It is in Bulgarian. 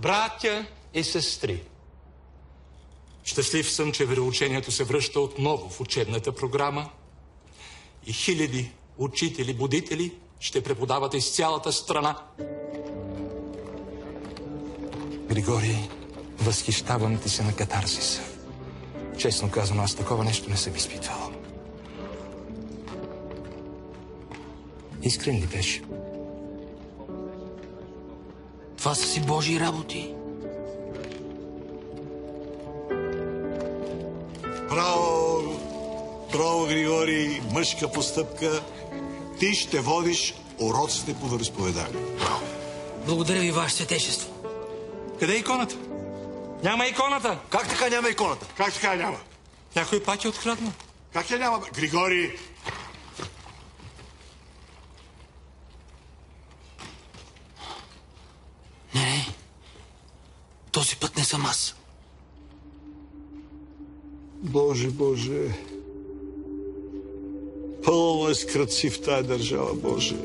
Братя и сестри, щастлив съм, че вероучението се връща отново в учебната програма и хиляди учители, будители ще преподават из цялата страна. Григорий, възхищавам ти се на катарсиса. Честно казано, аз такова нещо не съм изпитвал. Искрен ли беше? Това са си Божии работи. Браво! Браво, Григорий! Мъжка постъпка. Ти ще водиш уроците по вероизповедание. Браво! Благодаря ви, Ваше Светейшество. Къде е иконата? Няма иконата! Как така няма иконата? Как така няма? Някой пак е откраднал. Как я няма? Григорий! Не. Този път не съм аз. Боже, Боже! Пълно е с крадци в тая държава, Боже!